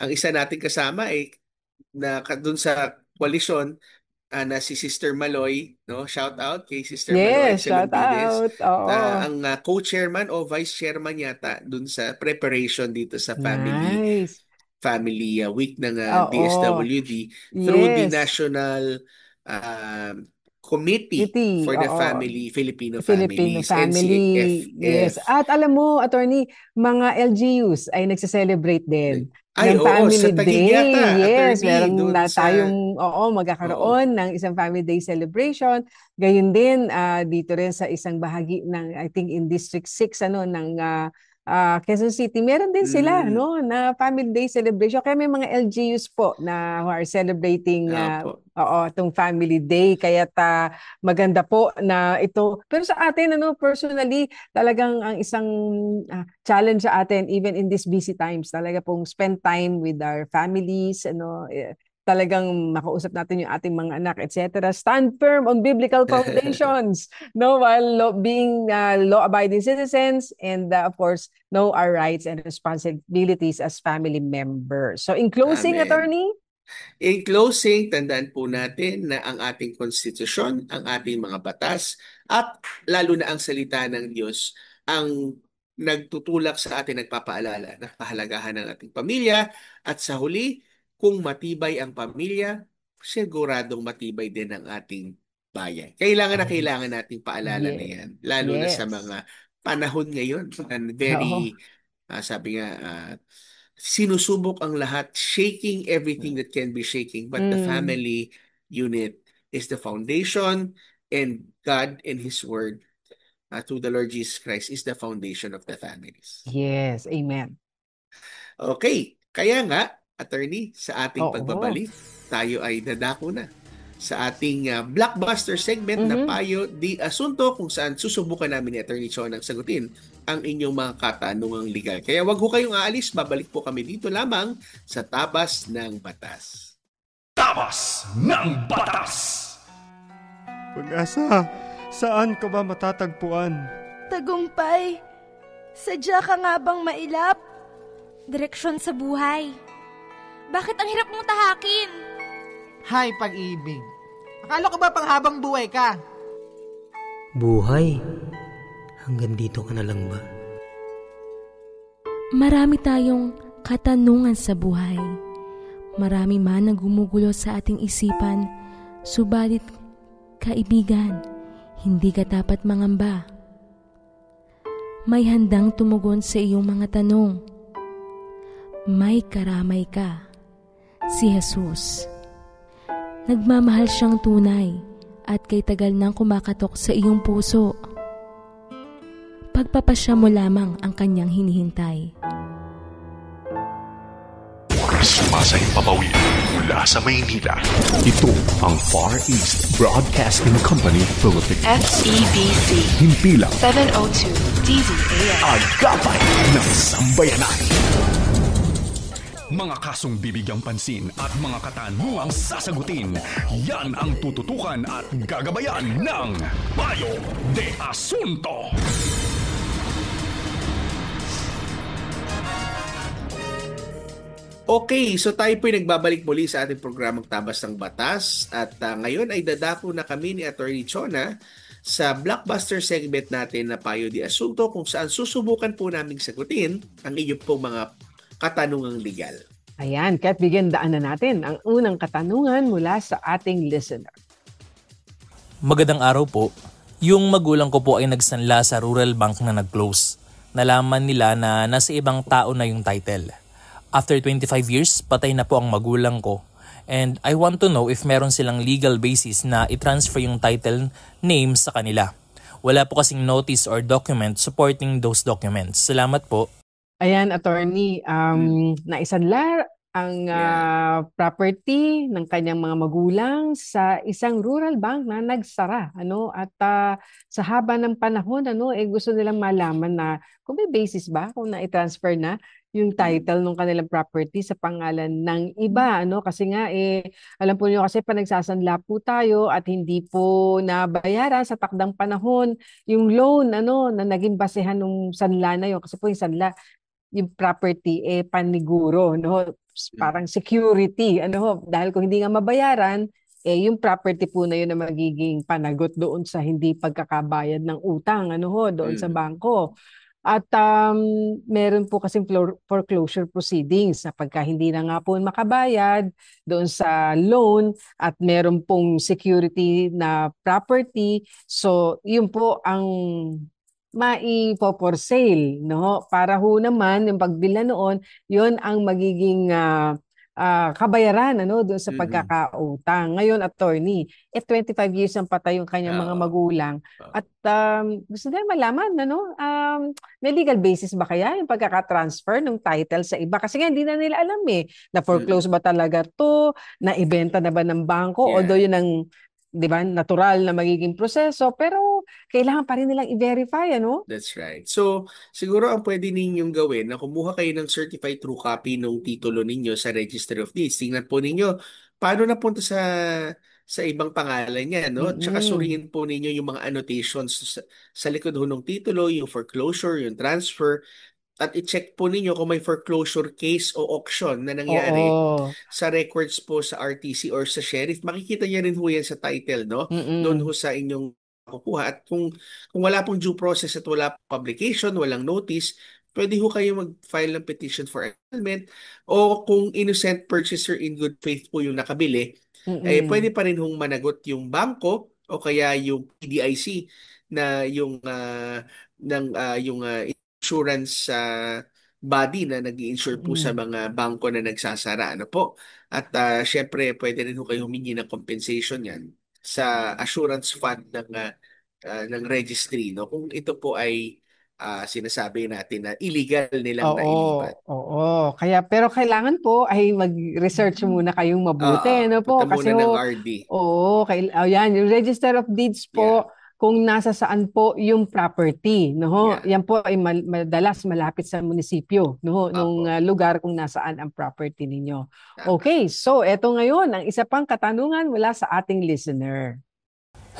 ang isa nating kasama ay dun sa coalition na si Sister Maloy, no? Shout out kay Sister Maloy Yes, shout Salumbides. out. Oo. Ang co-chairman o vice chairman yata dun sa preparation dito sa Nice. Family Week ng Oo. DSWD through the Yes. National Committee for the Oo. Filipino Filipino Families, family. NCFF. Yes. At alam mo, attorney, mga LGUs ay nagse-celebrate din Ay, ng oo, Family sa Taguig Day. yata, Yes, attorney, meron dun na sa- tayong magkakaroon ng isang Family Day celebration. Gayun din dito rin sa isang bahagi ng I think in District 6 ng Quezon City. Meron din sila na Family Day celebration. Kaya may mga LGUs po na who are celebrating Opo. itong Family Day. Kaya maganda po na ito. Pero sa atin personally, talagang ang isang challenge sa atin even in these busy times, talaga pong spend time with our families, talagang makausap natin yung ating mga anak, etc. Stand firm on biblical foundations, while being law-abiding citizens, and of course, know our rights and responsibilities as family members. So in closing, Amen. attorney? In closing, tandaan po natin na ang ating konstitusyon, ang ating mga batas, at lalo na ang salita ng Diyos, ang nagtutulak sa atin, nagpapaalala ng kahalagahan ng ating pamilya, at sa huli, kung matibay ang pamilya, siguradong matibay din ang ating bayan. Kailangan na kailangan nating paalala na yan, lalo na sa mga panahon ngayon. And very, sabi nga, sinusubok ang lahat, shaking everything that can be shaking, but the family unit is the foundation, and God and His Word through the Lord Jesus Christ is the foundation of the families. Yes, amen. Okay, kaya nga, attorney, sa ating pagbabalik, tayo ay dadako na sa ating blockbuster segment na Payo di Asunto, kung saan susubukan namin ni Attorney Chonang sagutin ang inyong mga katanungang legal. Kaya wag ho kayong aalis, babalik po kami dito lamang sa Tabas ng Batas. Tabas ng Batas! Pag-asa, saan ka ba matatagpuan? Tagumpay, sadya ka nga bang mailap? Direksyon sa buhay. Bakit ang hirap mong tahakin? Hay, pag-ibig. Akala ko ba panghabang buhay ka? Buhay? Hanggang dito ka na lang ba? Marami tayong katanungan sa buhay. Marami man ang gumugulo sa ating isipan, subalit, kaibigan, hindi ka dapat mangamba. May handang tumugon sa iyong mga tanong. May karamay ka. Si Jesus. Nagmamahal siyang tunay at kay tagal nang kumakatok sa iyong puso. Pagpapasya mo lamang ang kanyang hinihintay. Sumasay papawid mula sa Maynila. Ito ang Far East Broadcasting Company Philippines. FEBC. Himpilang 702 DZAS. Agapay ng Sambayanan. Mga kasong bibigyang pansin at mga katanungang sasagutin, yan ang tututukan at gagabayan ng Payo de Asunto. Okay, so tayo po'y nagbabalik muli sa ating programang Tabas ng Batas, at ngayon ay dadako na kami ni Attorney Chona sa blockbuster segment natin na Payo de Asunto, kung saan susubukan po naming sagutin ang inyong pong mga katanungang legal. Ayan, kaya't bigyan daan na natin ang unang katanungan mula sa ating listener. Magandang araw po. Yung magulang ko po ay nagsanla sa rural bank na nag-close. Nalaman nila na nasa ibang tao na yung title. After 25 years, patay na po ang magulang ko. And I want to know if meron silang legal basis na i-transfer yung title name sa kanila. Wala po kasing notice or document supporting those documents. Salamat po. Ayan, attorney, naisanla ang property ng kanyang mga magulang sa isang rural bank na nagsara, at sa haba ng panahon, gusto nilang malaman na kung may basis ba kung na-transfer na yung title ng kanilang property sa pangalan ng iba, ano? Kasi nga alam po niyo kasi pa nagsasanla po tayo at hindi po nabayaran sa takdang panahon yung loan ano na naging basehan ng sanla na yun kasi po yung sanla yung property paniguro, no? Parang security, ano ho, dahil kung hindi nga mabayaran, yung property po na yun na magiging panagot doon sa hindi pagkakabayad ng utang, ano ho, doon sa bangko. At meron po kasing foreclosure proceedings na pagka hindi na nga po makabayad doon sa loan at meron pong security na property, so yun po ang for sale, no? Para ho naman yung pagbila noon, yun ang magiging kabayaran ano doon sa pagkakautang. Ngayon, attorney, 25 years ang patay yung kanyang mga magulang at gusto nila malaman ano, may legal basis ba kaya yung pagkaka-transfer ng title sa iba? Kasi nga hindi na nila alam na foreclose ba talaga to, na ibenta na ba ng bangko, although yun ang 'di ba, natural na magiging proseso, pero kailangan pa rin nilang i-verify, ano? That's right. So, siguro ang pwede ninyong gawin na kumuha kayo ng certified true copy ng titulo ninyo sa Registry of Deeds. Tingnan po ninyo paano napunta sa ibang pangalan niya, no? Tsaka suriin po ninyo yung mga annotations sa likod ho ng titulo, yung foreclosure, yung transfer, at i-check po ninyo kung may foreclosure case o auction na nangyari sa records po sa RTC or sa sheriff. Makikita niya rin ho yan sa title, no? Doon ho sa inyong kukuha. At kung wala pong due process at wala pong publication, walang notice, pwede ho kayo mag-file ng petition for annulment, o kung innocent purchaser in good faith po yung nakabili, pwede pa rin hong managot yung bangko o kaya yung PDIC na yung insurance body na nag-i-insure po sa mga bangko na nagsasara. Ano po? At syempre, pwede rin ho kayo humingi ng compensation yan sa assurance fund ng registry. No? Kung ito po ay sinasabi natin na illegal nilang nailipat. Oo. Pero kailangan po ay mag-research muna kayong mabuti. Ano po? Punta Kasi muna ng RD. yan, yung Register of Deeds po, kung nasa saan po yung property, no? Yan po ay madalas malapit sa munisipyo, no? Nung lugar kung nasaan ang property ninyo. Okay, so eto ngayon ang isa pang katanungan mula sa ating listener.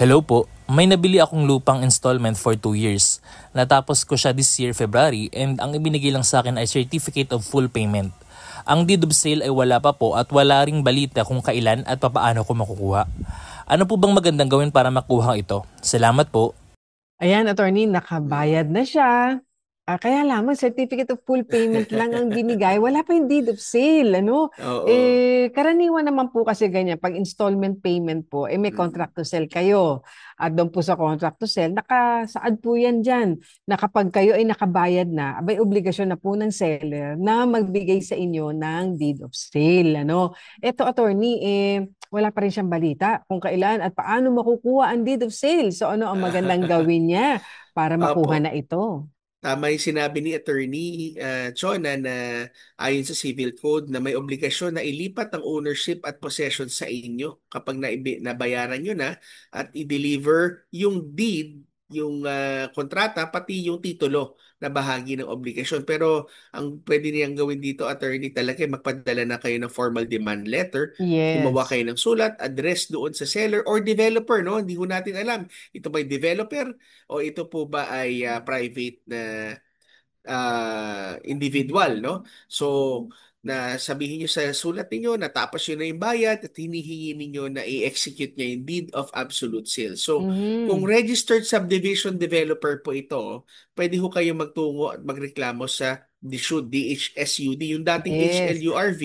Hello po, may nabili akong lupang installment for 2 years. Natapos ko siya this year February and ang ibinigay lang sa akin ay certificate of full payment. Ang deed of sale ay wala pa po at wala ring balita kung kailan at papaano ko makukuha. Ano po bang magandang gawin para makuha ito? Salamat po. Ayan, attorney, nakabayad na siya. Kaya lamang certificate of full payment lang ang binigay. Wala pa yung deed of sale, ano? Karaniwan naman po kasi ganyan. Pag installment payment po, may contract to sell kayo. At doon po sa contract to sell, nakasaad po yan dyan na kapag kayo ay nakabayad na, abay obligasyon na po ng seller na magbigay sa inyo ng deed of sale, ano? Ito, attorney, wala pa rin siyang balita kung kailan at paano makukuha ang deed of sale. So ano ang magandang gawin niya para makuha na ito? Tama yung sinabi ni Attorney Chona na ayon sa Civil Code na may obligasyon na ilipat ang ownership at possession sa inyo kapag nabayaran nyo na at i-deliver yung deed, yung kontrata, pati yung titulo na bahagi ng obligasyon. Pero ang pwede niyang gawin dito, attorney, talaga magpadala na kayo ng formal demand letter. Gumawa kayo ng sulat, address doon sa seller or developer, no? Hindi ko natin alam. Ito ba developer o ito po ba ay private na individual, no? So, na sabihin nyo sa sulat ninyo, natapos yun na yung bayad at hinihingi ninyo na i-execute niya yung deed of absolute sale. So, kung registered subdivision developer po ito, pwede ho kayo magtungo at magreklamo sa DSUD, DHSUD, yung dating HLURV,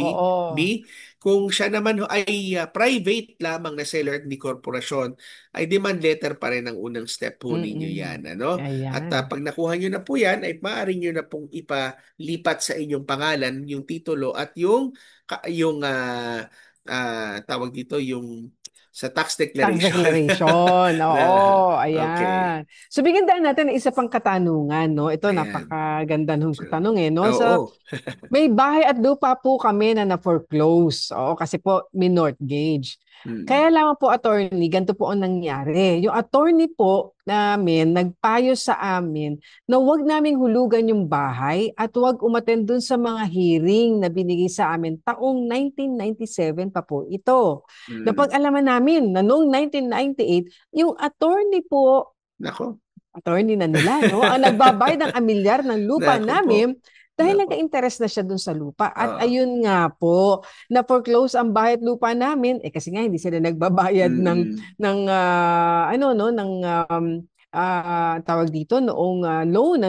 kung siya naman ay private lamang na seller at di korporasyon, ay demand letter pa rin ang unang step po ninyo yan. Ano? At pag nakuha nyo na po yan, ay maaari nyo na pong ipalipat sa inyong pangalan yung titulo at yung tawag dito, yung sa tax declaration. Tax declaration. Oo, ayan. So bigyan natin ng isa pang katanungan, no? Ito napakaganda ng tanong no? So may bahay at lupa po kami na na-foreclose. Oo, kasi po may mortgage. Kaya lamang po, attorney, ganito po ang nangyari. Yung attorney po namin nagpayo sa amin na huwag naming hulugan yung bahay at huwag umattend dun sa mga hearing na binigay sa amin taong 1997 pa po ito. Napag-alaman namin na noong 1998, yung attorney po, attorney na nila, no, ang nagbabayad ng amilyar ng lupa namin dahil nag-interest na siya dun sa lupa. At ayun nga po, na foreclose ang bahay at lupa namin, kasi nga hindi sila nagbabayad ng tawag dito noong loan,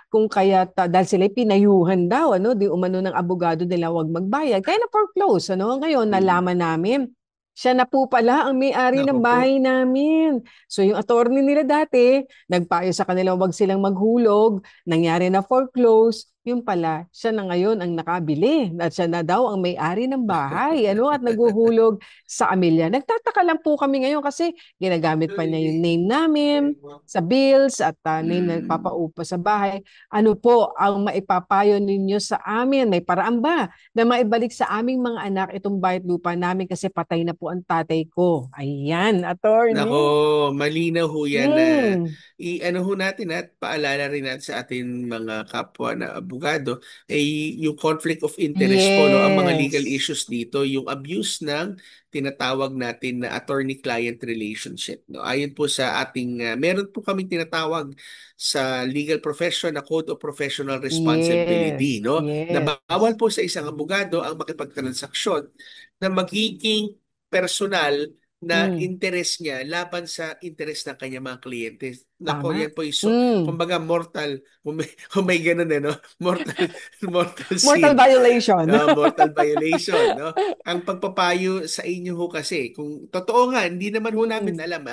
kung kaya dahil sila pinayuhan daw, di umano ng abogado nila wag magbayad. Kaya na foreclose, ngayon nalaman namin siya na po pala ang may-ari ng bahay namin. So yung attorney nila dati, nagpayo sa kanila wag silang maghulog, nangyari na foreclose, yung pala, siya na ngayon ang nakabili. At siya na daw ang may-ari ng bahay, at naguhulog sa amilya. Nagtataka lang po kami ngayon kasi ginagamit pa niya yung name namin sa bills at name na nagpapaupa sa bahay. Ano po ang maipapayo ninyo sa amin? May paraan ba na maibalik sa aming mga anak itong bayad lupa namin kasi patay na po ang tatay ko? Ayan, attorney. Nako, malinaw ho yan na i-ano ho natin at paalala rin natin sa ating mga kapwa na abogado yung conflict of interest po, ang mga legal issues dito, yung abuse ng tinatawag natin na attorney-client relationship. Ayon po sa ating, meron po kaming tinatawag sa legal profession na Code of Professional Responsibility, na bawal po sa isang abogado ang makipagtransaksyon na magiging personal na interest niya laban sa interest ng kanyang mga kliyente. Nako, yan po kumbaga mortal, kung may ganun mortal sin. Violation. Mortal violation. Ang pagpapayo sa inyo ho kasi, kung totoo nga, hindi naman ho namin alam,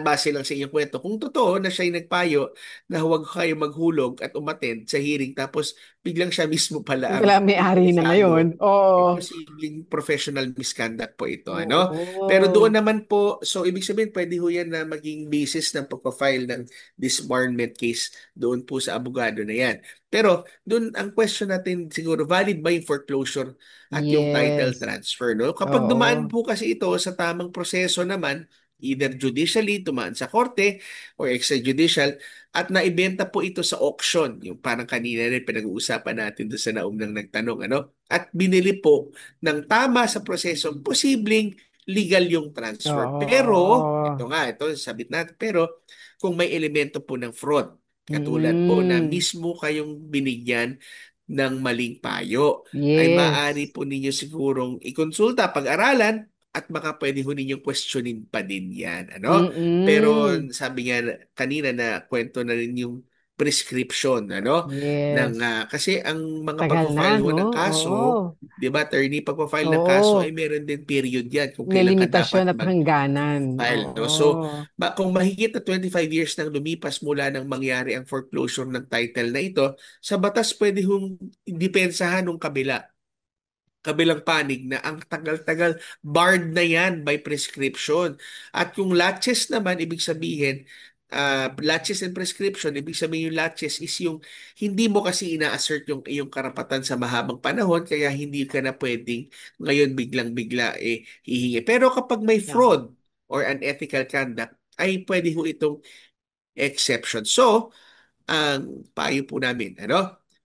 base lang sa inyong kwento, kung totoo na siya'y nagpayo na huwag kayo maghulog at umattend sa hearing, tapos biglang siya mismo pala ang may-ari na ngayon. Posibleng professional misconduct po ito. Pero doon naman po, so ibig sabihin, pwede ho yan na maging basis ng pagpa-file ng disbarment case doon po sa abogado na yan. Pero doon ang question natin siguro, valid ba yung foreclosure at yung title transfer? Kapag dumaan po kasi ito sa tamang proseso naman, either judicially, tumaan sa korte, or extrajudicial, at naibenta po ito sa auction, yung parang kanina rin pinag-uusapan natin doon sa naunang nagtanong, at binili po ng tama sa proseso, posibleng legal yung transfer. Pero, ito sabit natin, pero kung may elemento po ng fraud, katulad po na mismo kayong binigyan ng maling payo, ay maaari po ninyo sigurong ikonsulta, pag-aralan, at baka pwede ho ninyong questionin pa din yan. Pero sabi nga kanina na kwento na rin yung prescription, kasi ang mga pag-file ho ng kaso, di ba, attorney, pag-file ng kaso ay meron din period yan kung kailan ka limitasyon at dapat hangganan. So, kung mahigit na 25 years nang lumipas mula nang mangyari ang foreclosure ng title na ito, sa batas pwede hong depensahan ng kabilang panig na ang tagal-tagal, barred na yan by prescription. At kung laches naman, ibig sabihin, laches and prescription, ibig sabihin yung laches is yung hindi mo kasi ina-assert yung iyong karapatan sa mahabang panahon, kaya hindi ka na pwedeng ngayon biglang-bigla hihingi. Pero kapag may fraud or unethical conduct, ay pwede ho itong exception. So, ang payo po namin,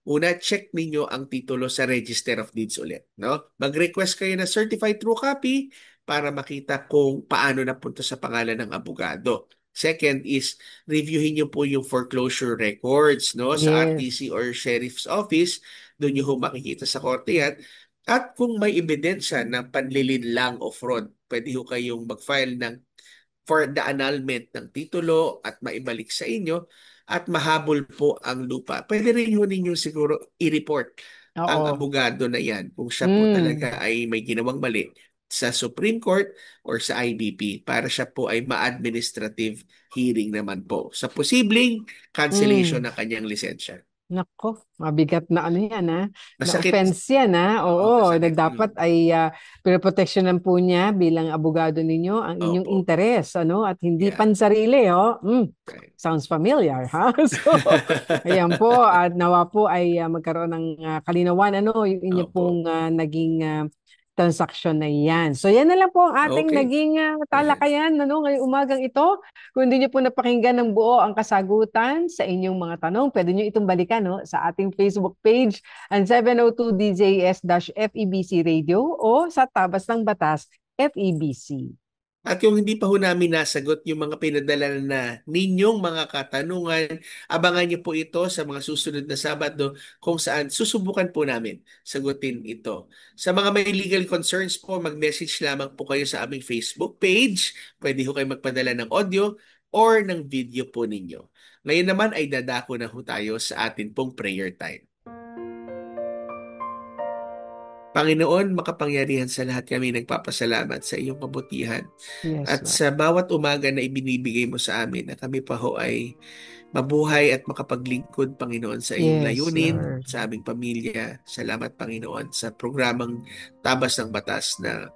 una, check ninyo ang titulo sa Register of Deeds ulit. Mag-request kayo na certified true copy para makita kung paano napunta sa pangalan ng abogado. Second is, reviewin nyo po yung foreclosure records sa RTC or Sheriff's Office. Doon nyo makikita sa korte yan. At kung may ebidensya ng panlilinlang o fraud, pwede ho kayong mag-file for the annulment ng titulo at maibalik sa inyo at mahabol po ang lupa. Pwede rin ho ninyo siguro i-report ang abogado na yan kung siya po talaga ay may ginawang mali sa Supreme Court or sa IBP para siya po ay ma-administrative hearing naman po sa posibleng cancellation ng kanyang lisensya. Nako, mabigat na yan na Masakit. offense yan Oo, dapat ay pinoproteksyonan po niya bilang abogado ninyo ang inyong interes at hindi pansarili Sounds familiar So, ayan po at nawa po ay magkaroon ng kalinawan yung inyo pong naging transaksyon na yan. So yan na lang po ang ating naging talakayan ngayong umagang ito. Kung hindi nyo po napakinggan ng buo ang kasagutan sa inyong mga tanong, pwede nyo itong balikan sa ating Facebook page, ang 702 DZAS-FEBC Radio o sa Tabas ng Batas FEBC. At yung hindi pa ho namin nasagot yung mga pinadala na ninyong mga katanungan, abangan niyo po ito sa mga susunod na Sabado kung saan susubukan po namin sagutin ito. Sa mga may legal concerns po, mag-message lamang po kayo sa aming Facebook page. Pwede ho kayo magpadala ng audio or ng video po ninyo. Ngayon naman ay dadako na ho tayo sa atin pong prayer time. Panginoon, makapangyarihan sa lahat, kami nagpapasalamat sa iyong kabutihan. Yes, at Lord. sa bawat umaga na ibinibigay mo sa amin na kami pa ho ay mabuhay at makapaglingkod, Panginoon, sa iyong Yes, layunin, Lord. sa aming pamilya. Salamat, Panginoon, sa programang Tabas ng Batas na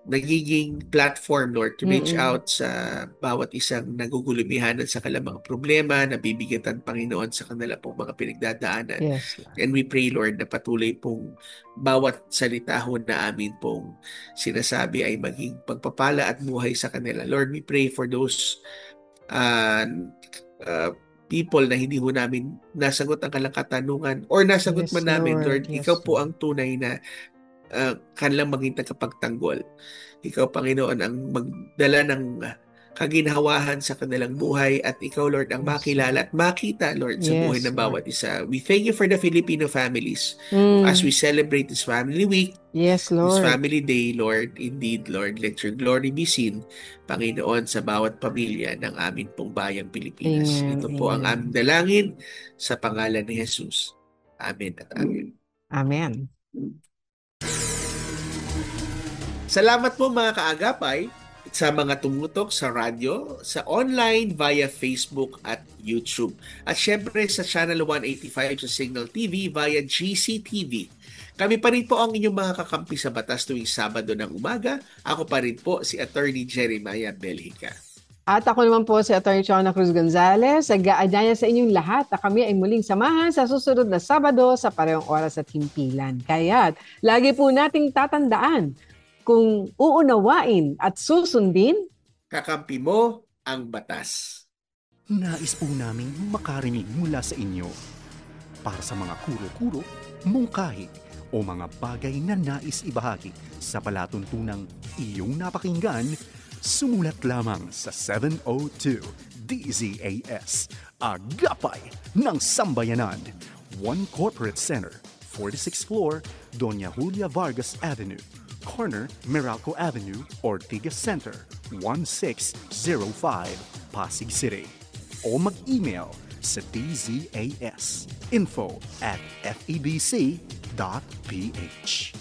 nagiging platform, Lord, to reach out sa bawat isang nagugulumihanan sa kanilang mga problema, nabibigatan, Panginoon, sa kanila pong mga pinagdadaanan. Yes, Lord. And we pray, Lord, na patuloy pong bawat salita ho na amin pong sinasabi ay maging pagpapala at buhay sa kanila. Lord, we pray for those people na hindi ho namin nasagot ang kanilang katanungan or nasagot Yes, man namin, Lord. Yes, Ikaw po Lord. ang tunay na kanilang maging tagapagtanggol. Ikaw, Panginoon, ang magdala ng kaginhawahan sa kanilang buhay at ikaw, Lord, ang makilala at makita, Lord, sa Yes, buhay ng bawat isa. We thank you for the Filipino families as we celebrate this Family Week, Yes, this Lord. Family Day, Lord. Indeed, Lord, let your glory be seen, Panginoon, sa bawat pamilya ng amin pong bayang Pilipinas. Amen, Ito po ang amen. aming dalangin sa pangalan ni Jesus. Amen at amen. Amen. Salamat po mga kaagapay sa mga tumutok sa radyo, sa online, via Facebook at YouTube. At syempre sa Channel 185 sa Signal TV via GCTV. Kami pa rin po ang inyong mga kakampi sa batas tuwing Sabado ng umaga. Ako pa rin po si Attorney Jeremiah Belhica. At ako naman po si Atty. Chona Cruz Gonzalez. Nag-aanyaya sa inyong lahat na kami ay muling samahan sa susunod na Sabado sa parehong oras at himpilan. Kaya't lagi po nating tatandaan, kung uunawain at susundin, kakampi mo ang batas. Nais po naming makarinig mula sa inyo. Para sa mga kuro-kuro, mungkahi o mga bagay na nais ibahagi sa palatuntunang iyong napakinggan, sumulat lamang sa 702 DZAS, Agapay ng Sambayanan, 1 Corporate Center, 46th floor, Doña Julia Vargas Avenue, corner Meralco Avenue, Ortigas Center, 1605, Pasig City. O mag-email sa dzas info@febc.ph.